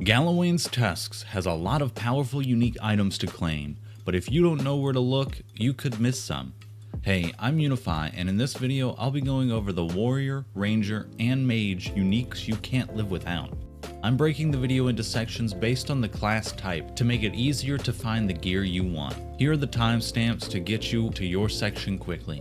Galawain's Tusks has a lot of powerful unique items to claim, but if you don't know where to look, you could miss some. Hey, I'm Unify, and in this video I'll be going over the Warrior, Ranger, and Mage uniques you can't live without. I'm breaking the video into sections based on the class type to make it easier to find the gear you want. Here are the timestamps to get you to your section quickly.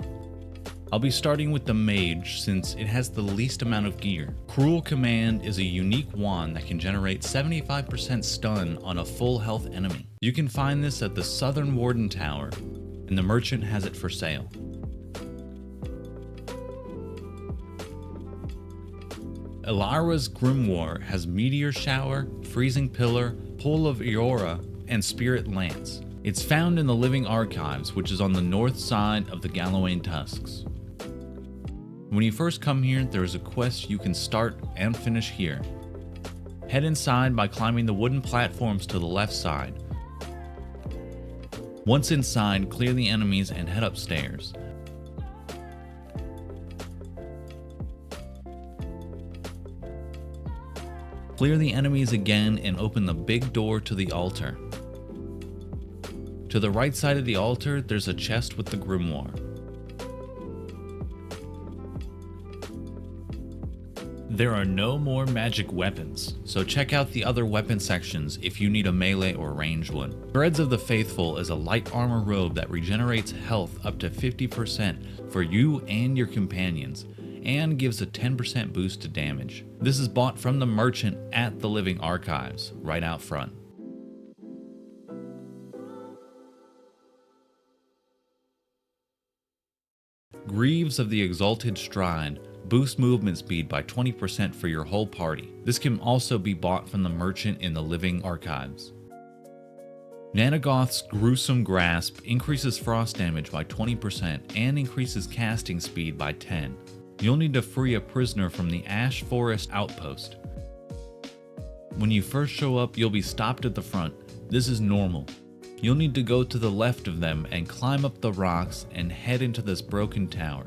I'll be starting with the Mage since it has the least amount of gear. Cruel Command is a unique wand that can generate 75% stun on a full health enemy. You can find this at the Southern Warden Tower, and the merchant has it for sale. Eilara's Grimoire has Meteor Shower, Freezing Pillar, Pull of Eilara, and Spirit Lance. It's found in the Living Archives, which is on the north side of the Galawain Tusks. When you first come here, there is a quest you can start and finish here. Head inside by climbing the wooden platforms to the left side. Once inside, clear the enemies and head upstairs. Clear the enemies again and open the big door to the altar. To the right side of the altar, there's a chest with the Grimoire. There are no more magic weapons, so check out the other weapon sections if you need a melee or ranged one. Threads of the Faithful is a light armor robe that regenerates health up to 50% for you and your companions, and gives a 10% boost to damage. This is bought from the merchant at the Living Archives, right out front. Greaves of the Exalted Stride boost movement speed by 20% for your whole party. This can also be bought from the merchant in the Living Archives. Ninagauth's Gruesome Grasp increases frost damage by 20% and increases casting speed by 10. You'll need to free a prisoner from the Ash Forest outpost. When you first show up, you'll be stopped at the front. This is normal. You'll need to go to the left of them and climb up the rocks and head into this broken tower.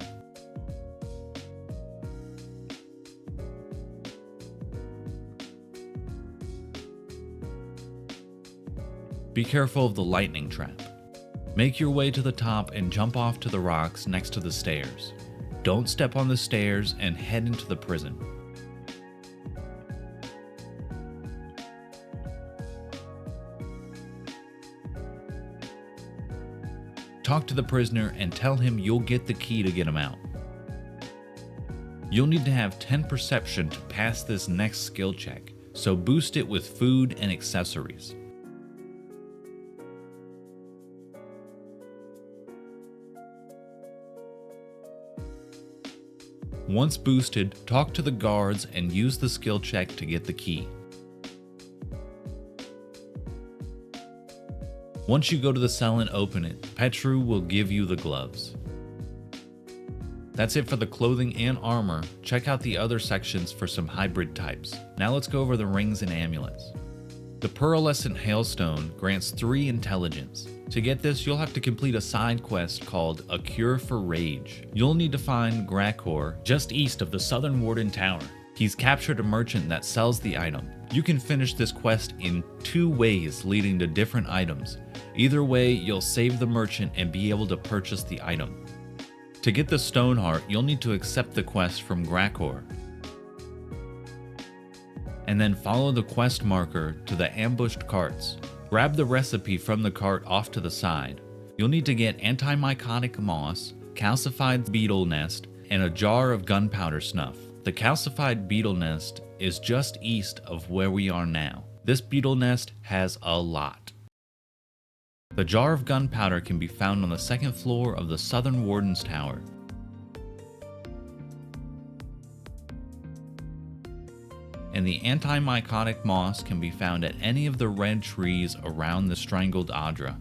Be careful of the lightning trap. Make your way to the top and jump off to the rocks next to the stairs. Don't step on the stairs and head into the prison. Talk to the prisoner and tell him you'll get the key to get him out. You'll need to have 10 perception to pass this next skill check, so boost it with food and accessories. Once boosted, talk to the guards and use the skill check to get the key. Once you go to the cell and open it, Petru will give you the gloves. That's it for the clothing and armor. Check out the other sections for some hybrid types. Now let's go over the rings and amulets. The Pearlescent Helstone grants 3 intelligence. To get this, you'll have to complete a side quest called A Cure for Rage. You'll need to find Grakor just east of the Southern Warden Tower. He's captured a merchant that sells the item. You can finish this quest in 2 ways leading to different items. Either way, you'll save the merchant and be able to purchase the item. To get the Stone Heart, you'll need to accept the quest from Grakor, and then follow the quest marker to the ambushed carts. Grab the recipe from the cart off to the side. You'll need to get anti-mycotic moss, calcified beetle nest, and a jar of gunpowder snuff. The calcified beetle nest is just east of where we are now. This beetle nest has a lot. The jar of gunpowder can be found on the 2nd floor of the Southern Warden's Tower. And the anti-mycotic moss can be found at any of the red trees around the strangled Ondra.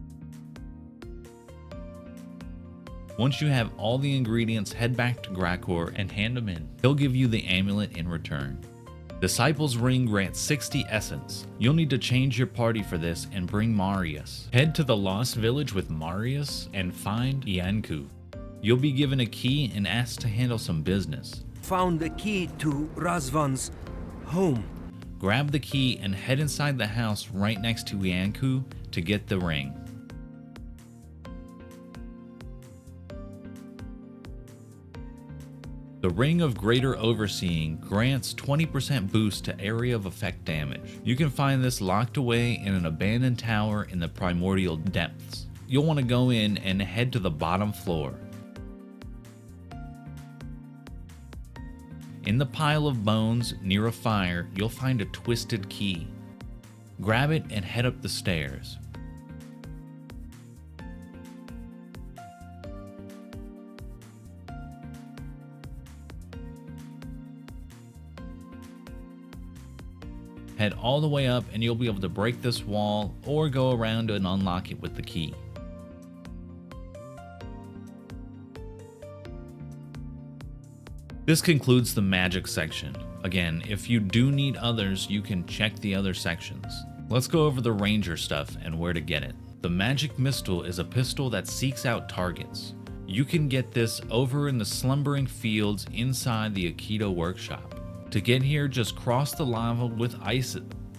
Once you have all the ingredients, head back to Grakor and hand him in. He'll give you the amulet in return. Disciple's Ring grants 60 essence. You'll need to change your party for this and bring Marius. Head to the Lost Village with Marius and find Iancu. You'll be given a key and asked to handle some business. Found the key to Razvan's home. Grab the key and head inside the house right next to Ianku to get the ring. The Ring of Greater Overseeing grants 20% boost to area of effect damage. You can find this locked away in an abandoned tower in the Primordial Depths. You'll want to go in and head to the bottom floor. In the pile of bones near a fire, you'll find a twisted key. Grab it and head up the stairs. Head all the way up and you'll be able to break this wall or go around and unlock it with the key. This concludes the magic section. Again, if you do need others, you can check the other sections. Let's go over the ranger stuff and where to get it. The Magic Mistol is a pistol that seeks out targets. You can get this over in the Slumbering Fields inside the Aikido workshop. To get here, just cross the lava with ice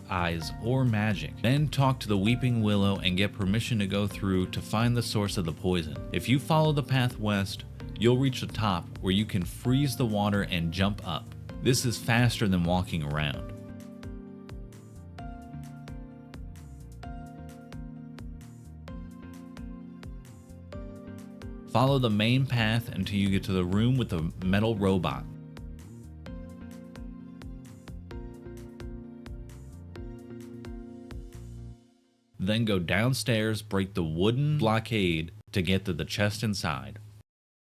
eyes or magic. Then talk to the Weeping Willow and get permission to go through to find the source of the poison. If you follow the path west, you'll reach the top where you can freeze the water and jump up. This is faster than walking around. Follow the main path until you get to the room with the metal robot. Then go downstairs, break the wooden blockade to get to the chest inside.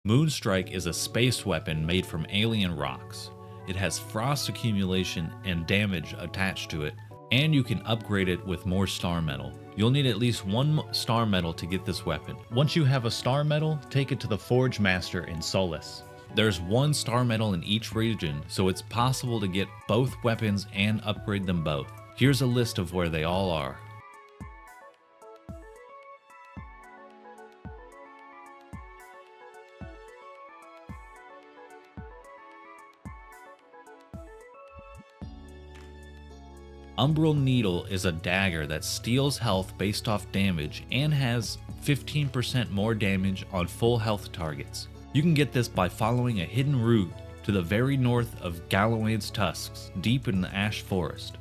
Moonstrike is a space weapon made from alien rocks. It has frost accumulation and damage attached to it, and you can upgrade it with more star metal. You'll need at least one star metal to get this weapon. Once you have a star metal, take it to the Forge Master in Solace. There's one star metal in each region, so it's possible to get both weapons and upgrade them both. Here's a list of where they all are. Umbral Needle is a dagger that steals health based off damage and has 15% more damage on full health targets. You can get this by following a hidden route to the very north of Galawain's Tusks, deep in the Ash Forest.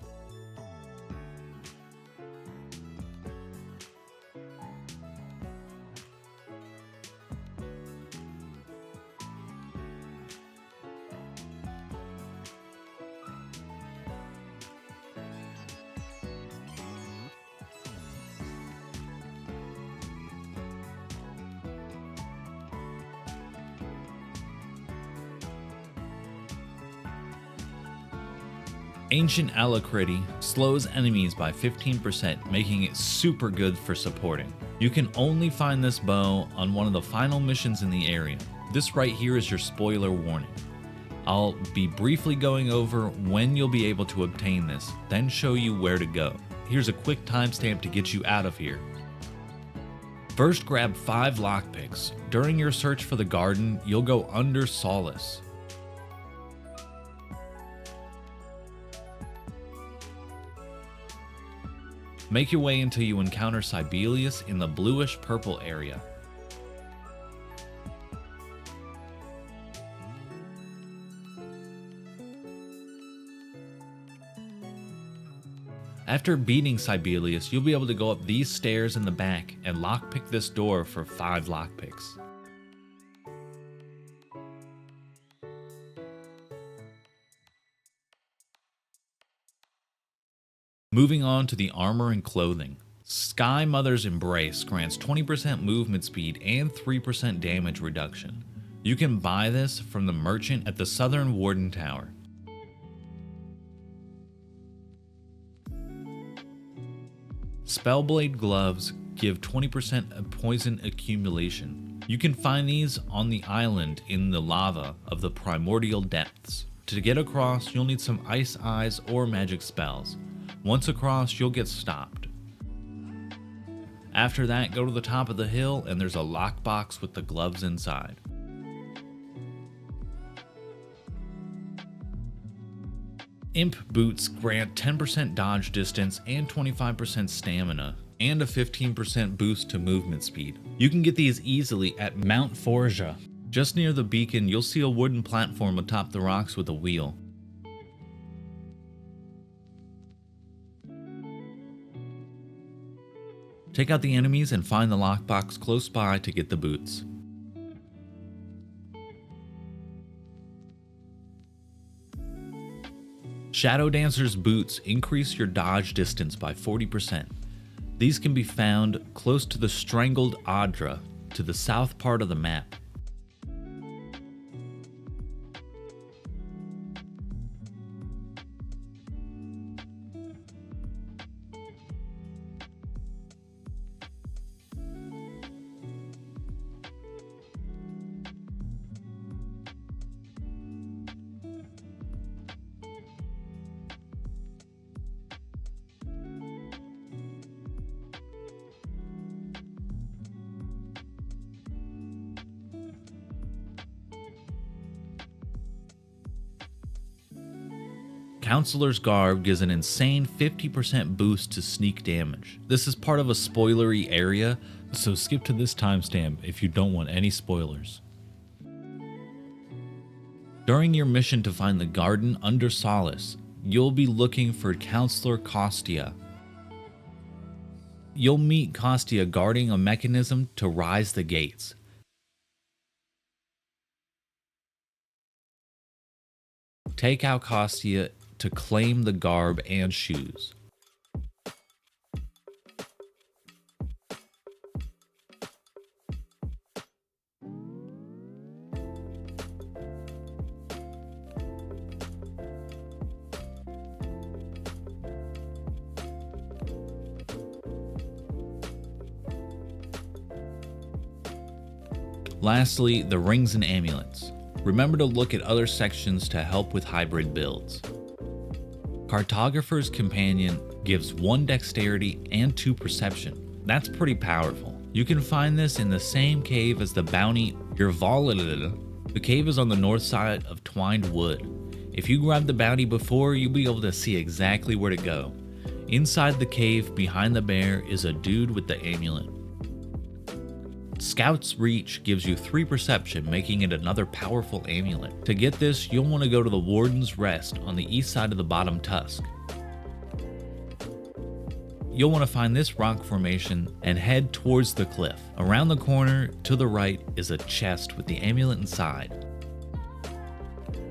Ancient Alacrity slows enemies by 15%, making it super good for supporting. You can only find this bow on one of the final missions in the area. This right here is your spoiler warning. I'll be briefly going over when you'll be able to obtain this, then show you where to go. Here's a quick timestamp to get you out of here. First, grab 5 lockpicks. During your search for the garden, you'll go under Solace. Make your way until you encounter Sibelius in the bluish-purple area. After beating Sibelius, you'll be able to go up these stairs in the back and lockpick this door for 5 lockpicks. Moving on to the armor and clothing. Sky Mother's Embrace grants 20% movement speed and 3% damage reduction. You can buy this from the merchant at the Southern Warden Tower. Spellblades Gloves give 20% of poison accumulation. You can find these on the island in the lava of the Primordial Depths. To get across, you'll need some ice eyes or magic spells. Once across, you'll get stopped. After that, go to the top of the hill and there's a lockbox with the gloves inside. Imp Boots grant 10% dodge distance and 25% stamina, and a 15% boost to movement speed. You can get these easily at Mount Forja. Just near the beacon, you'll see a wooden platform atop the rocks with a wheel. Take out the enemies and find the lockbox close by to get the boots. Shadow Dancer's boots increase your dodge distance by 40%. These can be found close to the strangled Ondra to the south part of the map. Councilors Garb gives an insane 50% boost to sneak damage. This is part of a spoilery area, so skip to this timestamp if you don't want any spoilers. During your mission to find the garden under Solace, you'll be looking for Councilor Kostia. You'll meet Kostia guarding a mechanism to rise the gates. Take out Kostia to claim the garb and shoes. Lastly, the rings and amulets. Remember to look at other sections to help with hybrid builds. Cartographers Companion gives 1 dexterity and 2 perception. That's pretty powerful. You can find this in the same cave as the bounty Irvalilil. The cave is on the north side of Twined Wood. If you grab the bounty before, you'll be able to see exactly where to go. Inside the cave behind the bear is a dude with the amulet. Scout's Reach gives you 3 perception, making it another powerful amulet. To get this, you'll want to go to the Warden's Rest on the east side of the bottom tusk. You'll want to find this rock formation and head towards the cliff. Around the corner to the right is a chest with the amulet inside.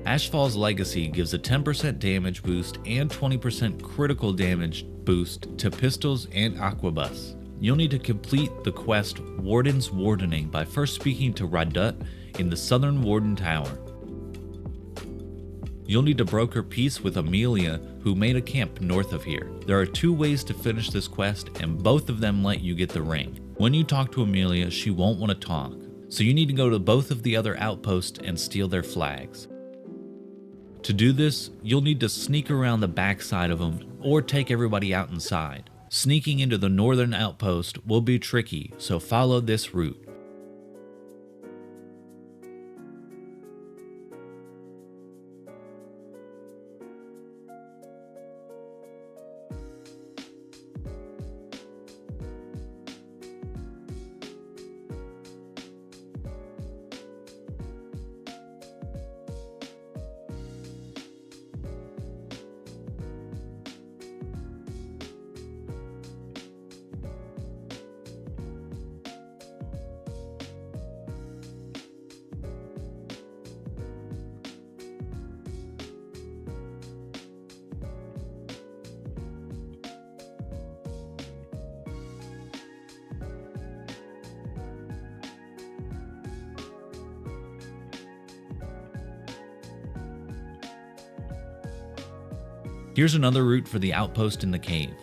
Ashfalls Legacy gives a 10% damage boost and 20% critical damage boost to pistols and aquabus. You'll need to complete the quest Warden's Wardening by first speaking to Radut in the Southern Warden Tower. You'll need to broker peace with Amelia, who made a camp north of here. There are 2 ways to finish this quest, and both of them let you get the ring. When you talk to Amelia, she won't want to talk, so you need to go to both of the other outposts and steal their flags. To do this, you'll need to sneak around the backside of them or take everybody out inside. Sneaking into the northern outpost will be tricky, so follow this route. Here's another route for the outpost in the cave.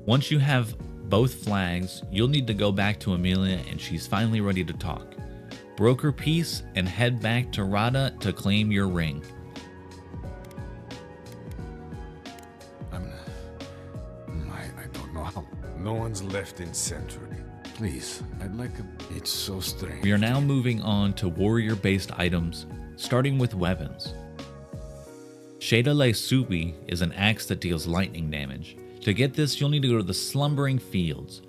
Once you have both flags, you'll need to go back to Amelia and she's finally ready to talk. Broker peace and head back to Rada to claim your ring. I don't know how. No one's left in Century. Please, I'd like a... It's so strange. We are now moving on to warrior-based items, starting with weapons. Sheda Le Subi is an axe that deals lightning damage. To get this, you'll need to go to the Slumbering Fields.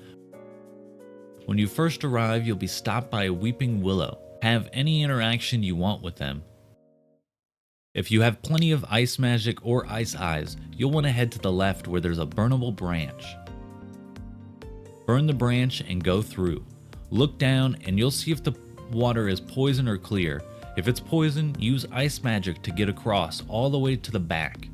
When you first arrive, you'll be stopped by a Weeping Willow. Have any interaction you want with them. If you have plenty of ice magic or ice eyes, you'll want to head to the left where there's a burnable branch. Burn the branch and go through. Look down and you'll see if the water is poison or clear. If it's poison, use ice magic to get across all the way to the back.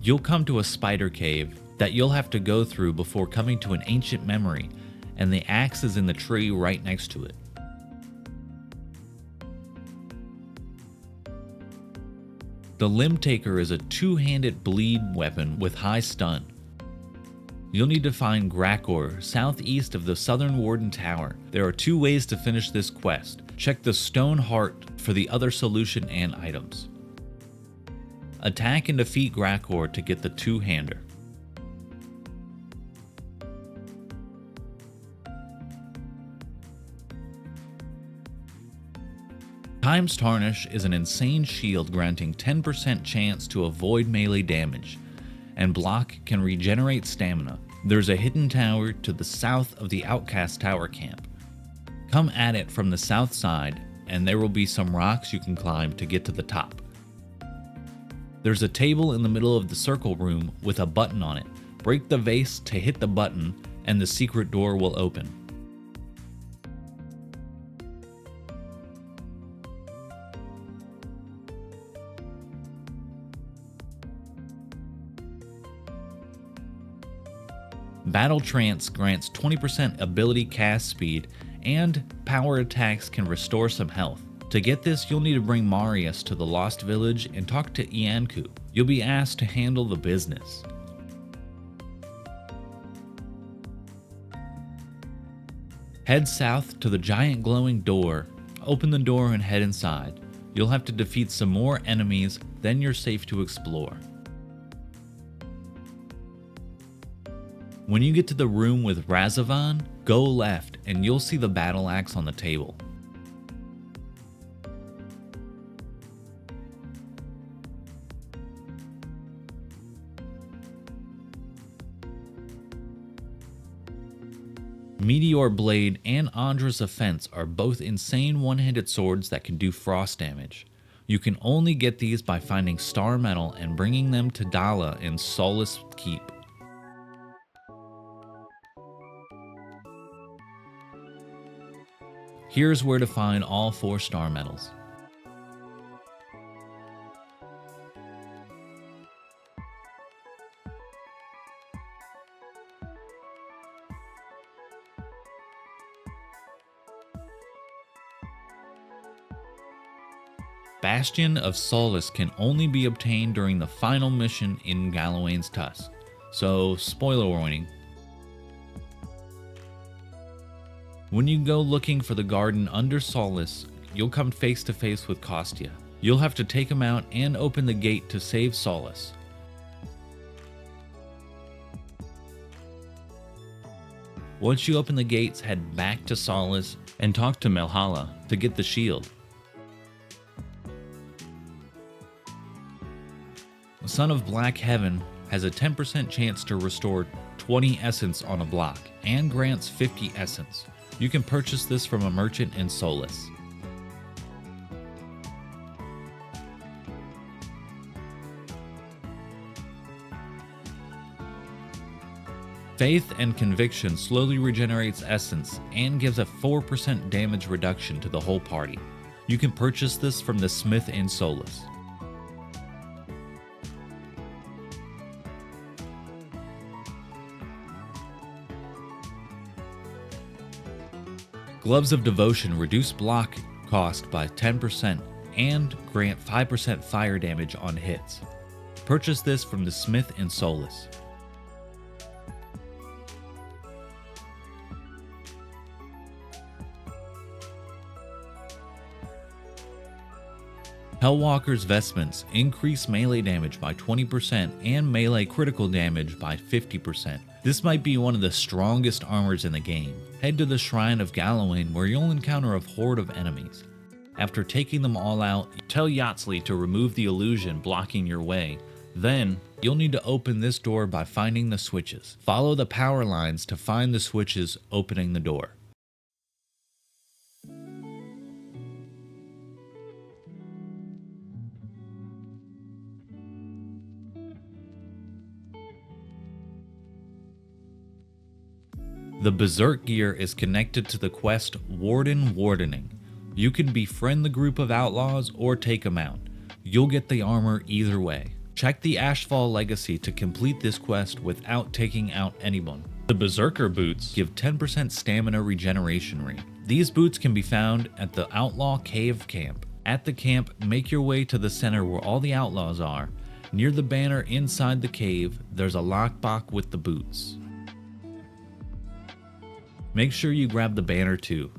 You'll come to a spider cave that you'll have to go through before coming to an ancient memory, and the axe is in the tree right next to it. The Limb Taker is a two-handed bleed weapon with high stun. You'll need to find Grakor southeast of the Southern Warden Tower. There are 2 ways to finish this quest. Check the Stone Heart for the other solution and items. Attack and defeat Grakor to get the two-hander. Time's Tarnish is an insane shield granting 10% chance to avoid melee damage, and block can regenerate stamina. There's a hidden tower to the south of the Outcast Tower camp. Come at it from the south side, and there will be some rocks you can climb to get to the top. There's a table in the middle of the circle room with a button on it. Break the vase to hit the button, and the secret door will open. BattleTrance grants 20% ability cast speed, and power attacks can restore some health. To get this, you'll need to bring Marius to the Lost Village and talk to Iancu. You'll be asked to handle the business. Head south to the giant glowing door. Open the door and head inside. You'll have to defeat some more enemies, then you're safe to explore. When you get to the room with Razavan, go left and you'll see the battle axe on the table. Meteor Blade and Ondra's Offense are both insane one-handed swords that can do frost damage. You can only get these by finding star metal and bringing them to Dala in Solace Keep. Here's where to find all 4 star metals. Bastion of Solace can only be obtained during the final mission in Galawain's Tusk, so spoiler warning. When you go looking for the garden under Solace, you'll come face to face with Kostya. You'll have to take him out and open the gate to save Solace. Once you open the gates, head back to Solace and talk to Melhala to get the shield. The Son of Black Heaven has a 10% chance to restore 20 essence on a block and grants 50 essence. You can purchase this from a merchant in Solace. Faith and Conviction slowly regenerates essence and gives a 4% damage reduction to the whole party. You can purchase this from the smith in Solace. Gloves of Devotion reduce block cost by 10% and grant 5% fire damage on hits. Purchase this from the Smith in Solace. Helwalkers Vestments increase melee damage by 20% and melee critical damage by 50%. This might be one of the strongest armors in the game. Head to the Shrine of Galawain where you'll encounter a horde of enemies. After taking them all out, tell Yatsley to remove the illusion blocking your way. Then, you'll need to open this door by finding the switches. Follow the power lines to find the switches opening the door. The Berserk gear is connected to the quest Warden Wardening. You can befriend the group of outlaws or take them out. You'll get the armor either way. Check the Ashfalls Legacy to complete this quest without taking out anyone. The Beserker Boots give 10% stamina regeneration rate. These boots can be found at the Outlaw Cave Camp. At the camp, make your way to the center where all the outlaws are. Near the banner inside the cave, there's a lockbox with the boots. Make sure you grab the banner too.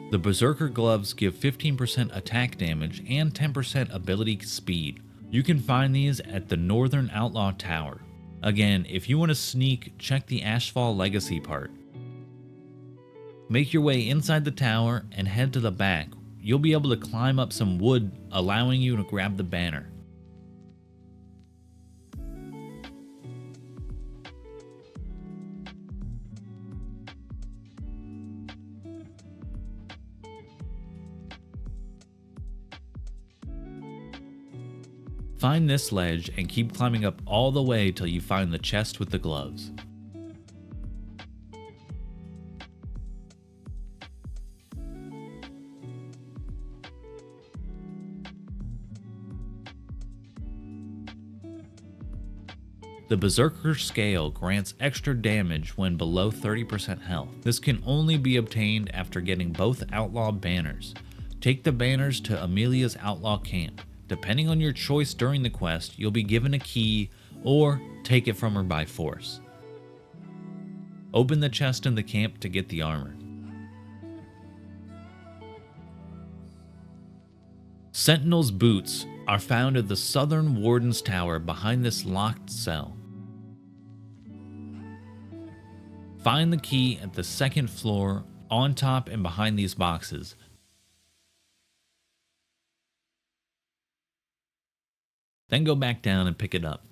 The Beserker Gloves give 15% attack damage and 10% ability speed. You can find these at the Northern Outlaw Tower. Again, if you want to sneak, check the Ashfalls Legacy part. Make your way inside the tower and head to the back. You'll be able to climb up some wood, allowing you to grab the banner. Find this ledge and keep climbing up all the way till you find the chest with the gloves. The Beserker Scale grants extra damage when below 30% health. This can only be obtained after getting both outlaw banners. Take the banners to Amelia's outlaw camp. Depending on your choice during the quest, you'll be given a key or take it from her by force. Open the chest in the camp to get the armor. Sentinel's Boots are found at the Southern Warden's Tower behind this locked cell. Find the key at the second floor, on top and behind these boxes. Then go back down and pick it up.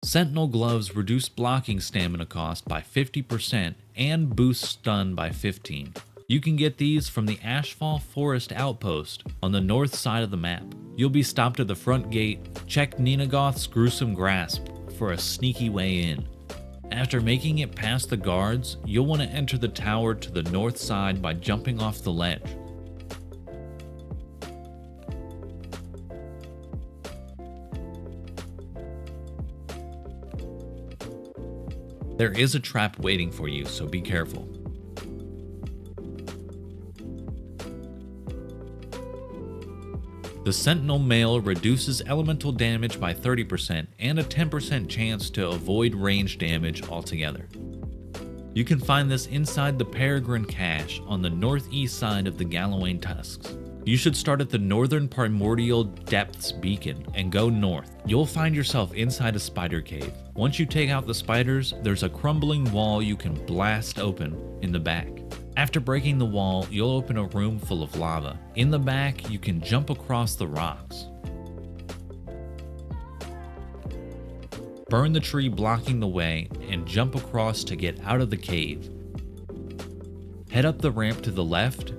Sentinel Gloves reduce blocking stamina cost by 50% and boost stun by 15%. You can get these from the Ashfall Forest Outpost on the north side of the map. You'll be stopped at the front gate. Check Ninagauth's Gruesome Grasp for a sneaky way in. After making it past the guards, you'll want to enter the tower to the north side by jumping off the ledge. There is a trap waiting for you, so be careful. The Sentinel Mail reduces elemental damage by 30% and a 10% chance to avoid range damage altogether. You can find this inside the Peregrine Cache on the northeast side of the Galawain Tusks. You should start at the Northern Primordial Depths Beacon and go north. You'll find yourself inside a spider cave. Once you take out the spiders, there's a crumbling wall you can blast open in the back. After breaking the wall, you'll open a room full of lava. In the back, you can jump across the rocks. Burn the tree blocking the way and jump across to get out of the cave. Head up the ramp to the left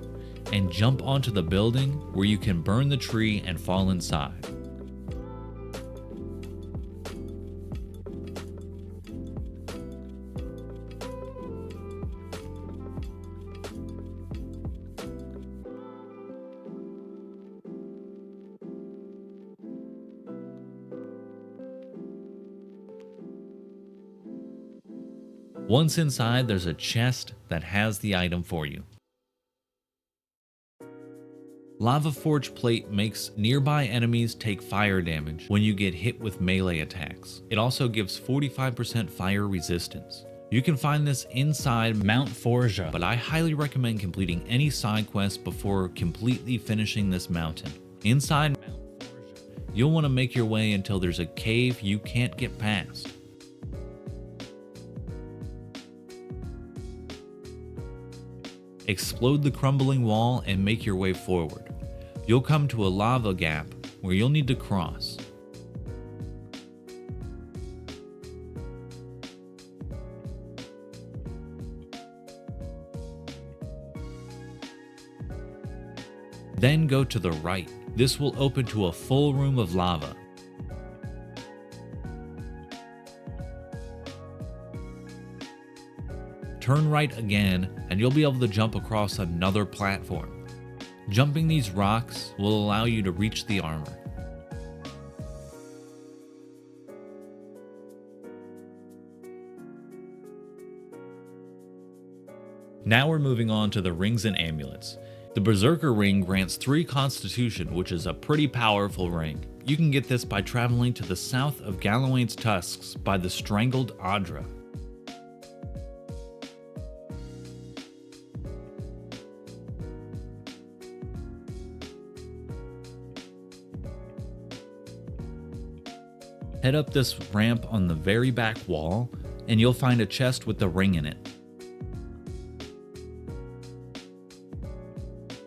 and jump onto the building where you can burn the tree and fall inside. Once inside, there's a chest that has the item for you. Lava Forge Plate makes nearby enemies take fire damage when you get hit with melee attacks. It also gives 45% fire resistance. You can find this inside Mount Forja, but I highly recommend completing any side quest before completely finishing this mountain. Inside Mount Forja, you'll want to make your way until there's a cave you can't get past. Explode the crumbling wall and make your way forward. You'll come to a lava gap where you'll need to cross. Then go to the right. This will open to a full room of lava. Turn right again, and you'll be able to jump across another platform. Jumping these rocks will allow you to reach the armor. Now we're moving on to the rings and amulets. The Beserker ring grants 3 Constitution, which is a pretty powerful ring. You can get this by traveling to the south of Galawain's Tusks by the Strangled Ondra. Head up this ramp on the very back wall, and you'll find a chest with the ring in it.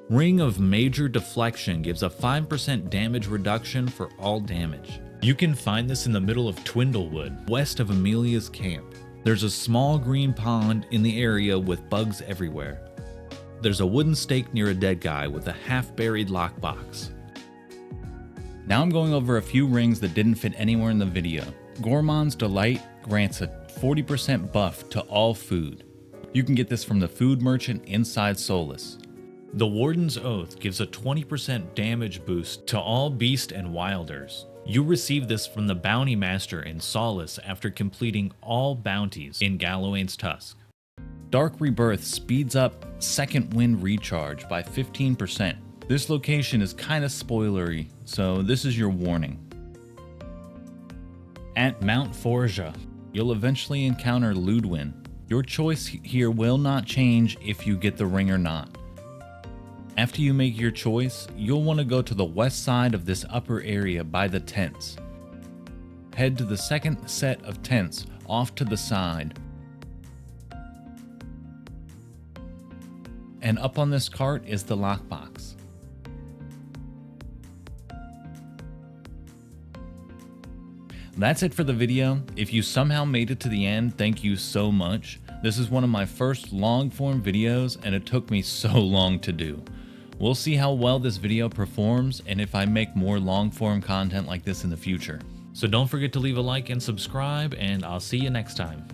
Ring of Major Deflection gives a 5% damage reduction for all damage. You can find this in the middle of Twindlewood, west of Amelia's camp. There's a small green pond in the area with bugs everywhere. There's a wooden stake near a dead guy with a half-buried lockbox. Now I'm going over a few rings that didn't fit anywhere in the video. Gourmand's Delight grants a 40% buff to all food. You can get this from the food merchant inside Solace. The Warden's Oath gives a 20% damage boost to all beast and wilders. You receive this from the Bounty Master in Solace after completing all bounties in Galawain's Tusk. Dark Rebirth speeds up Second Wind recharge by 15%. This location is kinda spoilery, so this is your warning. At Mount Forja, you'll eventually encounter Ludwin. Your choice here will not change if you get the ring or not. After you make your choice, you'll want to go to the west side of this upper area by the tents. Head to the second set of tents off to the side. And up on this cart is the lockbox. That's it for the video. If you somehow made it to the end, thank you so much. This is one of my first long form videos and it took me so long to do. We'll see how well this video performs and if I make more long form content like this in the future. So don't forget to leave a like and subscribe, and I'll see you next time.